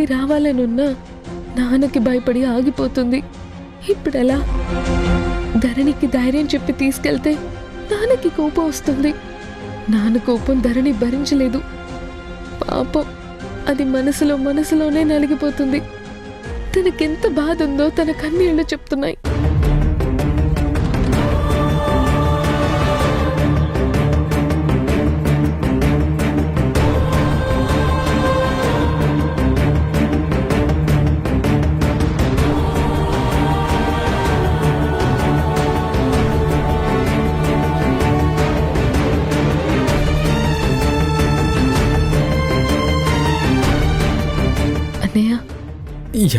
దగ్గరికి రావాలనున్నా నాన్నకి భయపడి ఆగిపోతుంది. ఇప్పుడెలా? ధరణికి ధైర్యం చెప్పి తీసుకెళ్తే నాన్నకి కోపం వస్తుంది. నాన్న కోపం ధరణి భరించలేదు. పాపం అది మనసులోనే నలిగిపోతుంది. తనకెంత బాధ ఉందో తన కన్నీళ్లు చెప్తున్నాయి.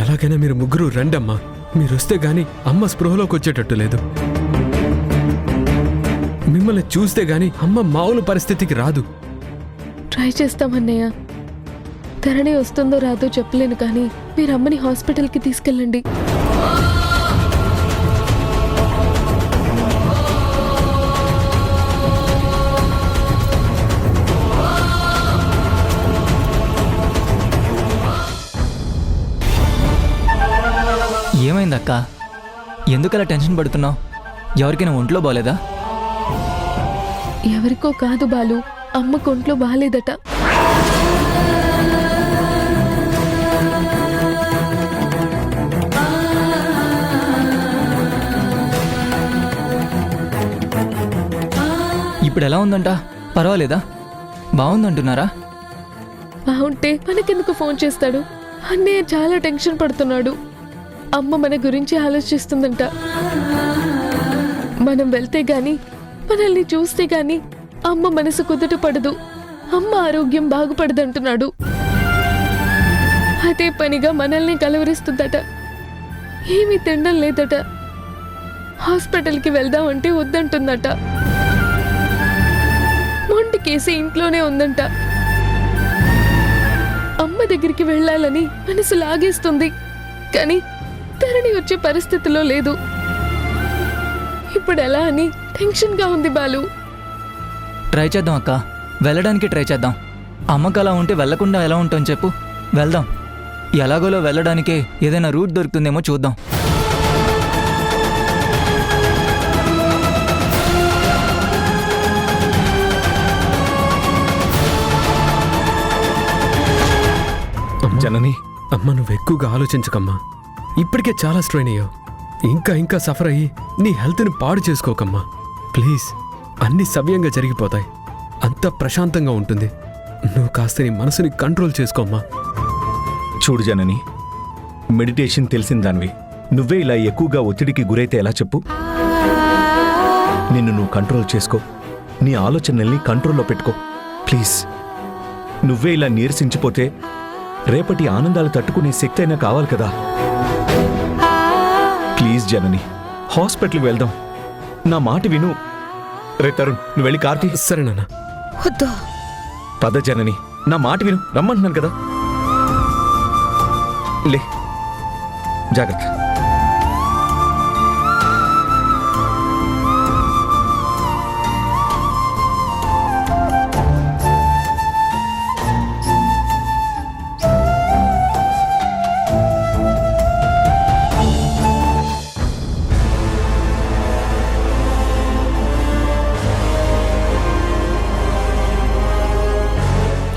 ఎలాగైనా మీరు ముగ్గురు రండమ్మా. మీరొస్తే గాని అమ్మ స్పృహలోకి వచ్చేటట్టు లేదు. మిమ్మల్ని చూస్తే గాని అమ్మ మామూలు పరిస్థితికి రాదు. ట్రై చేస్తామన్నయ్య. ధరణి వస్తుందో రాదో చెప్పలేను, కానీ మీరు అమ్మని హాస్పిటల్కి తీసుకెళ్ళండి. ఏమైందక్క? ఎందుకలా టెన్షన్ పడుతున్నావు? ఎవరికైనా ఒంట్లో బాలేదా? ఎవరికో కాదు బాలు, అమ్మకు ఒంట్లో బాలేదట. ఇప్పుడు ఎలా ఉందంట? పర్వాలేదా? బాగుందంటున్నారా? బాగుంటే మనకెందుకు ఫోన్ చేస్తాడు? అన్నయ్య చాలా టెన్షన్ పడుతున్నాడు. అమ్మ మన గురించి ఆలోచిస్తుందంట. మనం వెళ్తే గాని, మనల్ని చూస్తే గాని అమ్మ మనసు కుదుట పడదు. అమ్మ ఆరోగ్యం బాగుపడదంటున్నాడు. అదే పనిగా మనల్ని కలవరిస్తుందట. ఏమీ తినడం లేదట. హాస్పిటల్కి వెళ్దామంటే వద్దంటుందట. మొండికేసి ఇంట్లోనే ఉందంట. అమ్మ దగ్గరికి వెళ్ళాలని మనసు లాగేస్తుంది, కానీ ధరణి వచ్చే పరిస్థితిలో లేదు. ఇప్పుడు ఎలా అని టెన్షన్గా ఉంది బాలు. ట్రై చేద్దాం అక్క, వెళ్ళడానికి ట్రై చేద్దాం. అమ్మకు అలా ఉంటే వెళ్లకుండా ఎలా ఉంటాం చెప్పు? వెళ్దాం. ఎలాగోలో వెళ్ళడానికే ఏదైనా రూట్ దొరుకుతుందేమో చూద్దాం. జనని, అమ్మ నువ్వు ఎక్కువగా ఆలోచించకమ్మా. ఇప్పటికే చాలా స్ట్రెయిన్ అయ్యావు. ఇంకా సఫర్ అయ్యి నీ హెల్త్ని పాడు చేసుకోకమ్మా ప్లీజ్. అన్నీ సవ్యంగా జరిగిపోతాయి. అంతా ప్రశాంతంగా ఉంటుంది. నువ్వు కాస్త నీ మనసుని కంట్రోల్ చేసుకోమ్మా. చూడు జనని, మెడిటేషన్ తెలిసిన దానివి. నువ్వే ఇలా ఎక్కువగా ఒత్తిడికి గురైతే ఎలా చెప్పు? నిన్ను నువ్వు కంట్రోల్ చేసుకో. నీ ఆలోచనల్ని కంట్రోల్లో పెట్టుకో ప్లీజ్. నువ్వే ఇలా నీరసించిపోతే రేపటి ఆనందాలు తట్టుకునే శక్తి అయినా కావాలి కదా. ప్లీజ్ జనని, హాస్పిటల్కి వెళ్దాం. నా మాట విను. రే తరుణ్, నువ్వు వెళ్ళి కార్తీ. సరే నాన్న. పద జనని, నా మాట విను. రమ్మంటున్నాను కదా. లే, జాగ్రత్త.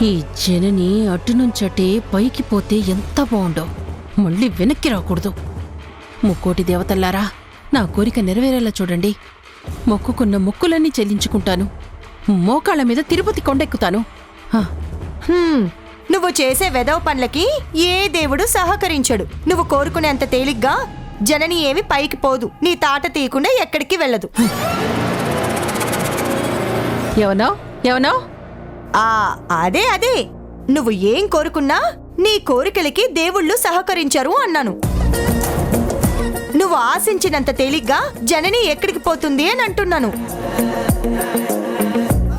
ఈ జనని అటునుంచటే పైకి పోతే ఎంత బాగుండో. మళ్ళీ వెనక్కి రాకూడదు. ముక్కోటి దేవతల్లారా, నా కోరిక నెరవేరేలా చూడండి. మొక్కుకున్న మొక్కులన్నీ చెల్లించుకుంటాను. మోకాళ్ళ మీద తిరుపతి కొండెక్కుతాను. నువ్వు చేసే వెదవ పనులకి ఏ దేవుడు సహకరించడు. నువ్వు కోరుకునేంత తేలిగ్గా జనని ఏమి పైకి పోదు. నీ తాట తీయకుండా ఎక్కడికి వెళ్ళదు. ఏమన్నా? అదే నువ్వు ఏం కోరుకున్నా నీ కోరికలకి దేవుళ్ళు సహకరించరు అన్నాను. నువ్వు ఆశించినంత తేలిగ్గా జనని ఎక్కడికి పోతుంది అని అంటున్నాను.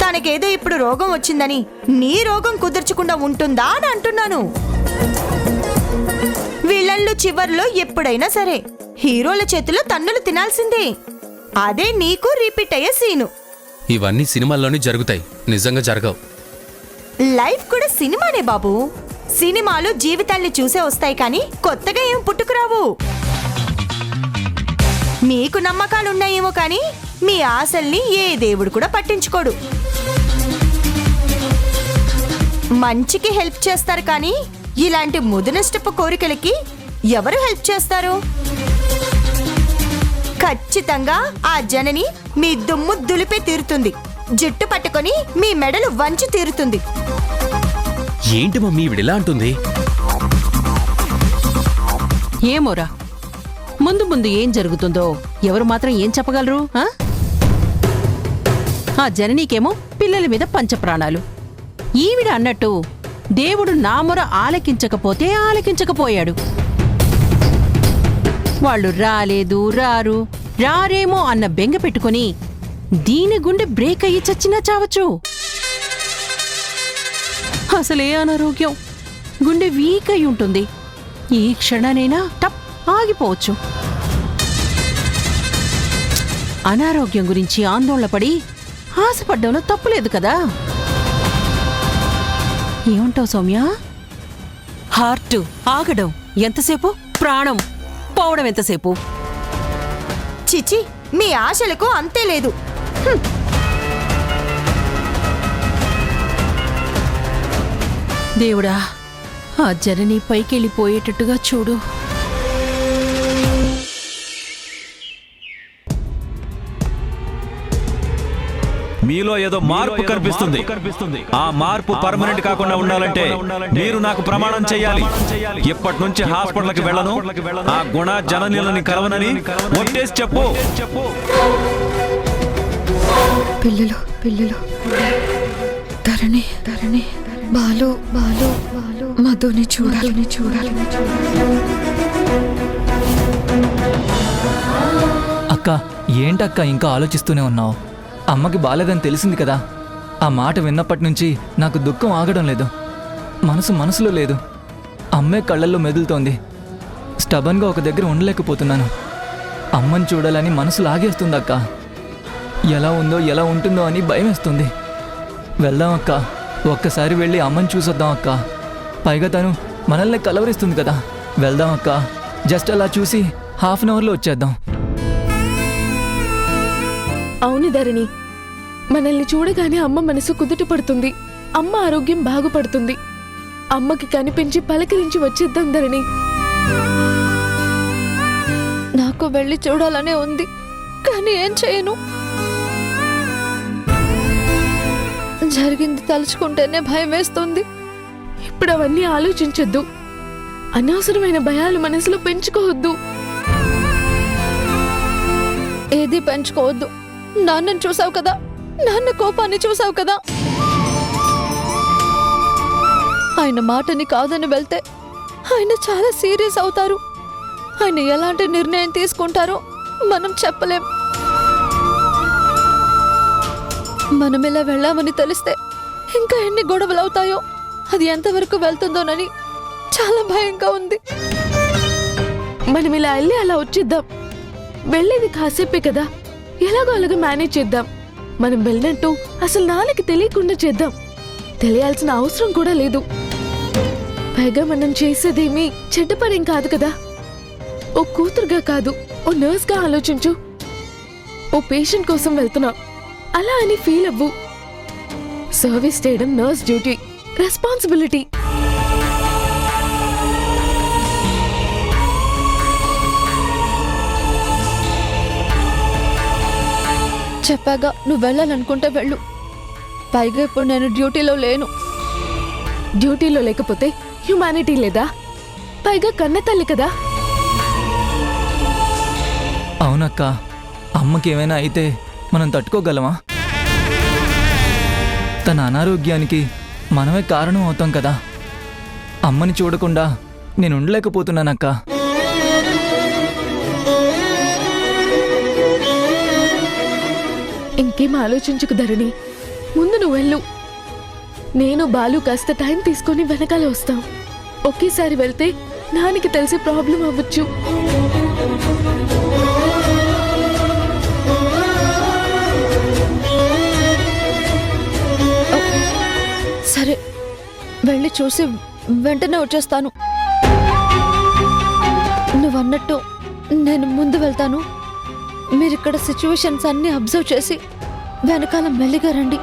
తనకేదో ఇప్పుడు రోగం వచ్చిందని నీ రోగం కుదుర్చకుండా ఉంటుందా అని అంటున్నాను. విలన్లు చివర్లో ఎప్పుడైనా సరే హీరోల చేతిలో తన్నులు తినాల్సిందే. అదే నీకు రిపీట్ అయ్యే సీను. ఇవన్నీ సినిమాల్లోనే జరుగుతాయి, నిజంగా జరగవు. లైఫ్ కూడా సినిమానే బాబు. సినిమాలు జీవితాల్ని చూసే వస్తాయి కానీ కొత్తగా ఏం పుట్టుకురావు. మీకు నమ్మకాలున్నాయేమో కానీ మీ ఆశల్ని ఏ దేవుడు కూడా పట్టించుకోడు. మంచికి హెల్ప్ చేస్తారు కానీ ఇలాంటి ముదనష్టపు కోరికలకి ఎవరు హెల్ప్ చేస్తారు? ఖచ్చితంగా ఆ జనని మీ దుమ్ము దులిపే తీరుతుంది. జుట్టు పట్టుకొని మీ మెడలు వంచి తీరుతుంది. ఏంటి మమ్మీ ఇవిడిలా అంటుంది? ఏమోరా, ముందు ముందు ఏం జరుగుతుందో ఎవరు మాత్రం ఏం చెప్పగలరు? ఆ జననీకేమో పిల్లల మీద పంచప్రాణాలు. ఈవిడ అన్నట్టు దేవుడు నా మొర ఆలకించకపోతే ఆలకించకపోయాడు. వాళ్ళు రాలేదు, రారేమో అన్న బెంగ పెట్టుకుని దీని గుండె బ్రేక్ అయ్యి చచ్చినా చావచ్చు. అసలే అనారోగ్యం, గుండె వీక్ అయి ఉంటుంది. ఈ క్షణానైనా టప్ ఆగిపోవచ్చు. అనారోగ్యం గురించి ఆందోళన పడి ఆశపడ్డంలో తప్పులేదు కదా. ఏమంటావు సౌమ్య? హార్ట్ ఆగడం ఎంతసేపు, ప్రాణం పోవడం ఎంతసేపు? చిచి, మీ ఆశలకు అంతే లేదు. దేవుడా, ఆ జనని పైకెళ్ళిపోయేటట్టుగా చూడు. మీలో ఏదో మార్పు కనిపిస్తుంది. ఆ మార్పు పర్మనెంట్ కాకుండా ఉండాలంటే మీరు నాకు ప్రమాణం చేయాలి. ఇప్పటి నుంచి హాస్పిటల్కి వెళ్ళను, ఆ గుణ జననీలని కలవనని ఒట్టేసి చెప్పు. పిల్లలు పిల్లలు ధరణి ధరణి బాలు బాలు బాలు మధుని చూడాలి చూడాలి. అక్క, ఏంటక్క ఇంకా ఆలోచిస్తూనే ఉన్నావు? అమ్మకి బాలేదని తెలిసింది కదా. ఆ మాట విన్నప్పటి నుంచి నాకు దుఃఖం ఆగడం లేదు. మనసులో లేదు. అమ్మే కళ్ళల్లో మెదులుతోంది. స్టబన్గా ఒక దగ్గర ఉండలేకపోతున్నాను. అమ్మని చూడాలని మనసు లాగేస్తుంది అక్క. ఎలా ఉందో ఎలా ఉంటుందో అని భయం వేస్తుంది. వెళ్దాం అక్క, ఒక్కసారి వెళ్ళి అమ్మని చూసొద్దాం అక్క. పైగా తను మనల్ని కలవరిస్తుంది కదా. వెళ్దాం అక్క, జస్ట్ అలా చూసి హాఫ్ అన్ అవర్లో వచ్చేద్దాం. అవును ధరణి, మనల్ని చూడగానే అమ్మ మనసు కుదుట పడుతుంది. అమ్మ ఆరోగ్యం బాగుపడుతుంది. అమ్మకి కనిపించి పలకరించి వచ్చేద్దాం ధరణి. నాకు వెళ్ళి చూడాలనే ఉంది, కానీ ఏం చేయను. జరిగింది తలుచుకుంటేనే భయం వేస్తుంది. ఇప్పుడు అవన్నీ ఆలోచించొద్దు. అనవసరమైన భయాలు మనసులో పెంచుకోవద్దు. ఏది పెంచుకోవద్దు. నాన్నని చూసావు కదా, నాన్న కోపాన్ని చూసావు కదా. ఆయన మాటని కాదని వెళ్తే ఆయన చాలా సీరియస్ అవుతారు. ఆయన ఎలాంటి నిర్ణయం తీసుకుంటారో మనం చెప్పలేం. మనం ఇలా వెళ్ళామని తెలిస్తే ఇంకా ఎన్ని గొడవలు అవుతాయో, అది ఎంతవరకు వెళ్తుందోనని చాలా భయంగా ఉంది. మనం ఇలా వెళ్ళి అలా వచ్చేద్దాం. వెళ్ళేది కాసేపే కదా, ఎలాగో అలాగ మేనేజ్ చేద్దాం. మనం వెళ్ళినట్టు అసలు నాన్నకి తెలియకుండా చేద్దాం. తెలియాల్సిన అవసరం కూడా లేదు. పైగా మనం చేసేదేమీ చెడ్డ పనేం కాదు కదా. ఓ కూతురుగా కాదు, ఓ నర్స్గా ఆలోచించు. ఓ పేషెంట్ కోసం వెళ్తున్నా అలా అని ఫీల్ అవ్వు. సర్వీస్ చేయడం నర్స్ డ్యూటీ, రెస్పాన్సిబిలిటీ. చెప్పాగా, నువ్వు వెళ్ళాలనుకుంటే వెళ్ళు. పైగా ఇప్పుడు నేను డ్యూటీలో లేను. డ్యూటీలో లేకపోతే హ్యుమానిటీ లేదా? పైగా కన్న తల్లి కదా. అవునక్క, అమ్మకి ఏమైనా అయితే మనం తట్టుకోగలమా? తన అనారోగ్యానికి మనమే కారణం అవుతాం కదా. అమ్మని చూడకుండా నేను ఉండలేకపోతున్నానక్క. ఇంకేం ఆలోచించుకు ధరణి, ముందు నువ్వు వెళ్ళు. నేను బాలు కాస్త టైం తీసుకొని వెనకాల వస్తాం. ఒకేసారి వెళ్తే నాన్నకి తెలిసి ప్రాబ్లం అవ్వచ్చు. సరే, వెళ్ళి చూసి వెంటనే వచ్చేస్తాను. నువ్వన్నట్టు నేను ముందు వెళ్తాను. మీరిక్కడ సిచ్యువేషన్స్ అన్నీ అబ్జర్వ్ చేసి వెనకాల మెల్లిగా రండి.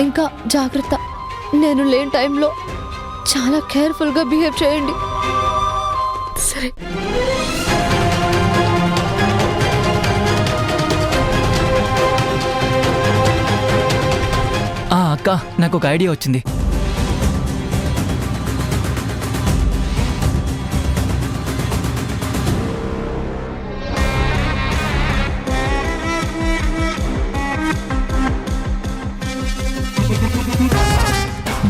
ఇంకా జాగ్రత్త, నేను లేని టైంలో చాలా కేర్ఫుల్గా బిహేవ్ చేయండి. సరే. అక్క, నాకు ఒక ఐడియా వచ్చింది.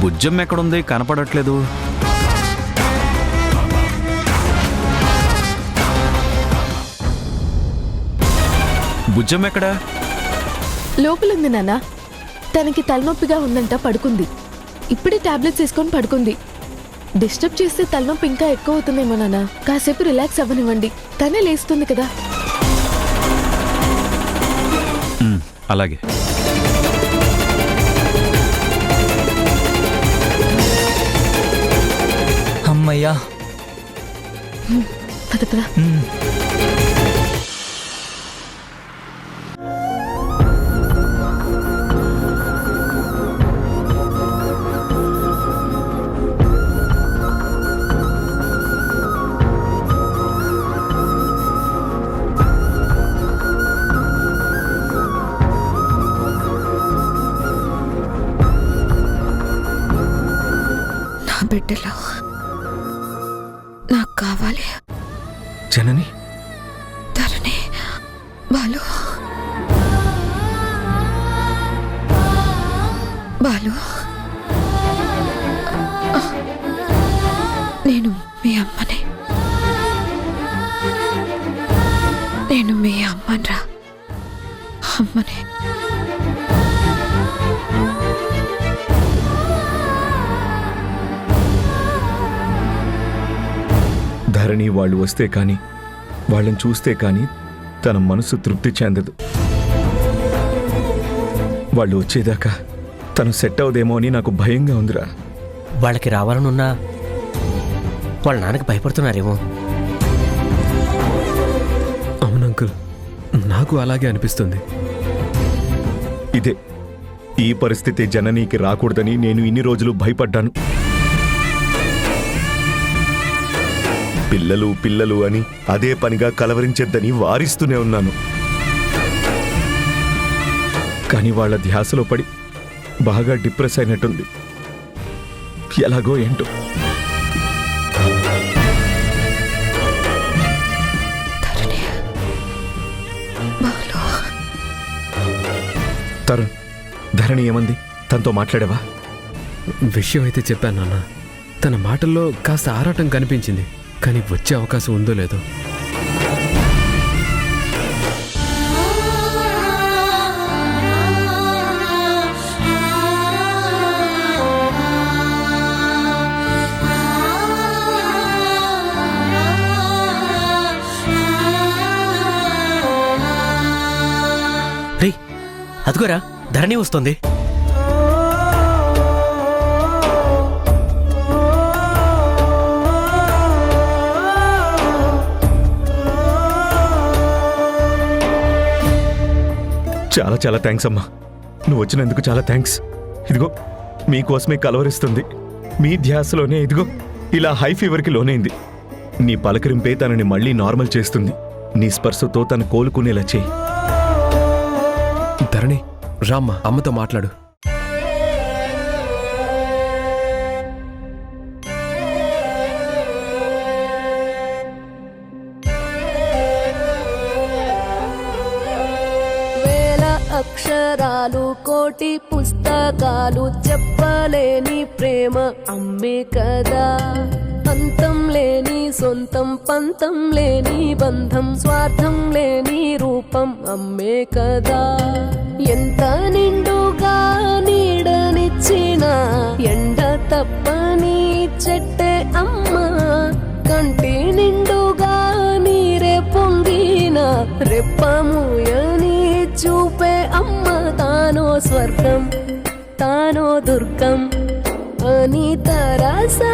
బుజ్జం ఎక్కడుంది? కనపడట్లేదు. బుజ్జం ఎక్కడా? లోపలుంది నాన్న. తనకి తలనొప్పిగా ఉందంట, పడుకుంది. ఇప్పుడే టాబ్లెట్స్ వేసుకొని పడుకుంది. డిస్టర్బ్ చేస్తే తలనొప్పి ఇంకా ఎక్కువ అవుతుందేమో నాన్న. కాసేపు రిలాక్స్ అవ్వనివ్వండి, తనే లేస్తుంది కదా. అలాగే. అమ్మయ్యా. పద పద. నా బిడ్డలో నాకు కావాలి. జనని, ధరణి, బాలు, బాలు, నేను మీ అమ్మని. నేను మీ అమ్మరా, అమ్మని. ధరణి వాళ్ళు వస్తే కానీ, వాళ్ళని చూస్తే కానీ తన మనసు తృప్తి చెందదు. వాళ్ళు వచ్చేదాకా తను సెట్ అవుదేమో అని నాకు భయంగా ఉందిరా. వాళ్ళకి రావాలనున్నా వాళ్ళ నాన్నకి భయపడుతున్నారేమో. అవును అంకుల్, నాకు అలాగే అనిపిస్తుంది. ఇదే ఈ పరిస్థితి జననీకి రాకూడదని నేను ఇన్ని రోజులు భయపడ్డాను. పిల్లలు పిల్లలు అని అదే పనిగా కలవరించొద్దని వారిస్తూనే ఉన్నాను. కానీ వాళ్ళ ధ్యాసలో పడి బాగా డిప్రెస్ అయినట్టుంది. ఎలాగో ఏంటో. తరుణ్, ధరణి ఏమంది? తనతో మాట్లాడావా? విషయం అయితే చెప్పాను నాన్న. తన మాటల్లో కాస్త ఆరాటం కనిపించింది, కానీ వచ్చే అవకాశం ఉందో లేదో. రే, అదిగోరా ధరణి వస్తుంది. చాలా చాలా థ్యాంక్స్ అమ్మా. నువ్వు వచ్చినందుకు చాలా థ్యాంక్స్. ఇదిగో మీకోసమే కలవరిస్తుంది. మీ ధ్యాసలోనే ఇదిగో ఇలా హై ఫీవర్కి లోనైంది. నీ పలకరింపే తనని మళ్ళీ నార్మల్ చేస్తుంది. నీ స్పర్శతో తను కోలుకునేలా చేయి. ధరణి, రామ్మా, అమ్మతో మాట్లాడు. అక్షరాలు కోటి పుస్తకాలు చెప్పలేని ప్రేమ అమ్మే కదా. అంతం లేని సొంతం, పంతం లేని బంధం, స్వార్థం లేని రూపం అమ్మే కదా. ఎంత నిండుగా నీడనిచ్చిన ఎండ తప్పని చెట్టే అమ్మ. కంటి నిండుగా నీరే పొంగిన రెప్పముయని చూపే అమ్మ తానో స్వర్గం. తానో దుర్గం అనితరసాధ్యం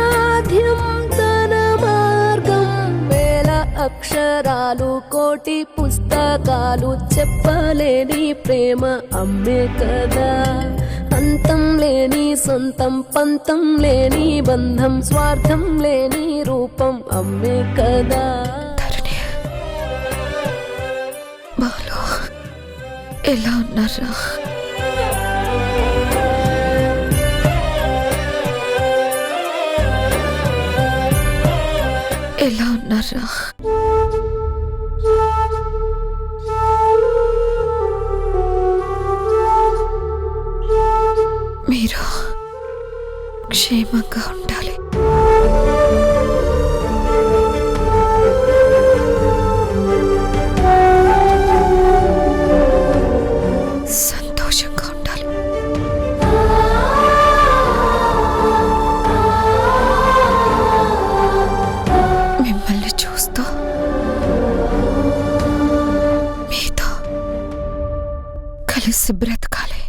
తన మార్గం వేల అక్షరాలు కోటి పుస్తకాలు చెప్పలేని ప్రేమ అమ్మే కదా అంతం లేని సొంతం పంతం లేని బంధం స్వార్థం లేని రూపం అమ్మే కదా బాలు ఎలా ఉన్నారా? ఎలా ఉన్నారా? మీరు క్షేమంగా ఉండాలి. సంతోషంగా ఉండాలి. మిమ్మల్ని చూస్తూ మీతో కలిసి బ్రతకాలి.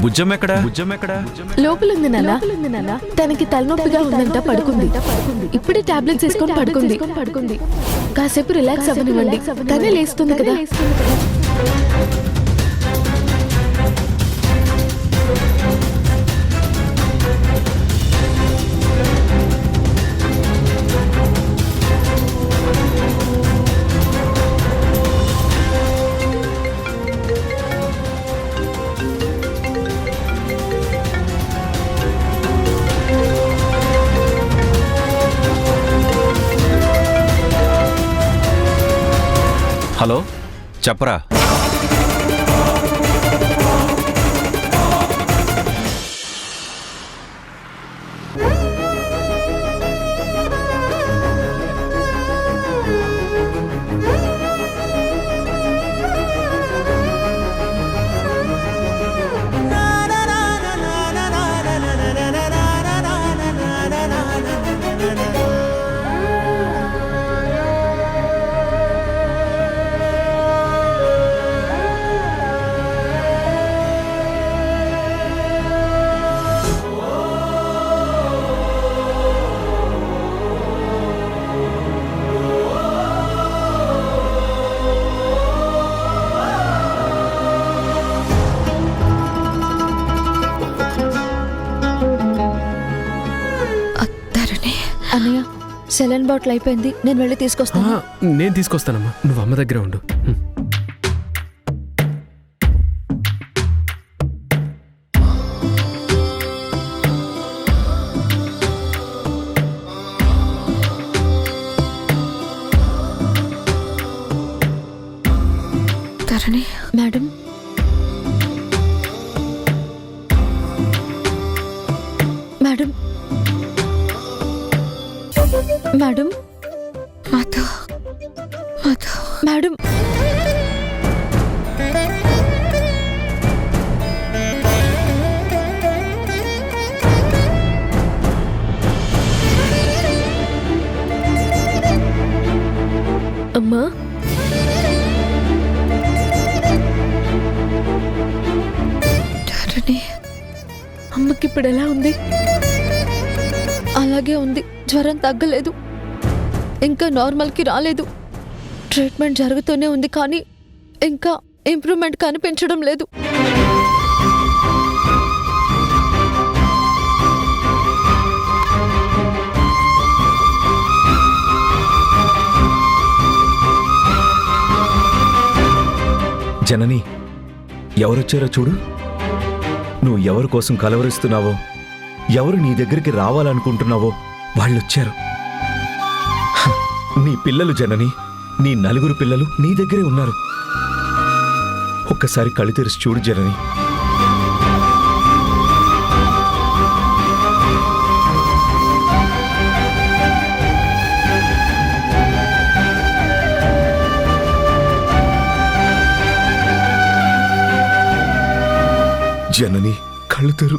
బుజ్జం ఎక్కడ? లోపల ఉంది నాన్న. తనకి తలనొప్పిగా ఉందంట, పడుకుంది. ఇప్పుడే టాబ్లెట్స్ వేసుకొని పడుకుంది. కాసేపు రిలాక్స్ అవ్వనివ్వండి, తనే లేస్తుంది కదా. హలో, చెప్పరా? అన్నయ్య, సెలైన్ బాటిల్ అయిపోయింది, నేను వెళ్ళి తీసుకొస్తాను. నేను తీసుకొస్తానమ్మా, నువ్వు అమ్మ దగ్గర ఉండు. తరణి మేడం, మేడం, మేడం, మాతో మేడం. అమ్మా, ధరణి, అమ్మకి ఇప్పుడు ఎలా ఉంది? అలాగే ఉంది. జ్వరం తగ్గలేదు, ఇంకా నార్మల్కి రాలేదు. ట్రీట్మెంట్ జరుగుతూనే ఉంది, కానీ ఇంకా ఇంప్రూవ్మెంట్ కనిపించడం లేదు. జనని ఎవరొచ్చారో చూడు. నువ్వు ఎవరి కోసం కలవరిస్తున్నావో, ఎవరు నీ దగ్గరికి రావాలనుకుంటున్నావో వాళ్ళొచ్చారు. హ, నీ పిల్లలు జనని, నీ 4 పిల్లలు నీ దగ్గరే ఉన్నారు. ఒక్కసారి కళ్ళు తెరిచి చూడు జనని. జనని కళ్ళు తెరు.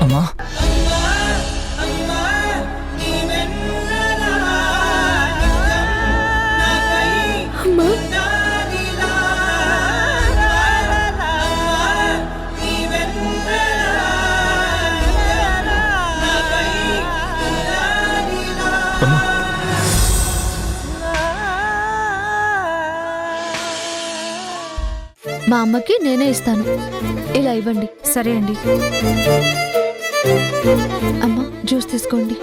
అమ్మా, అమ్మా అమ్మా, మా అమ్మకి నేనే ఇస్తాను. ఇలా ఇవ్వండి. సరే అండి. అమ్మా జ్యూస్ తీసుకోండి.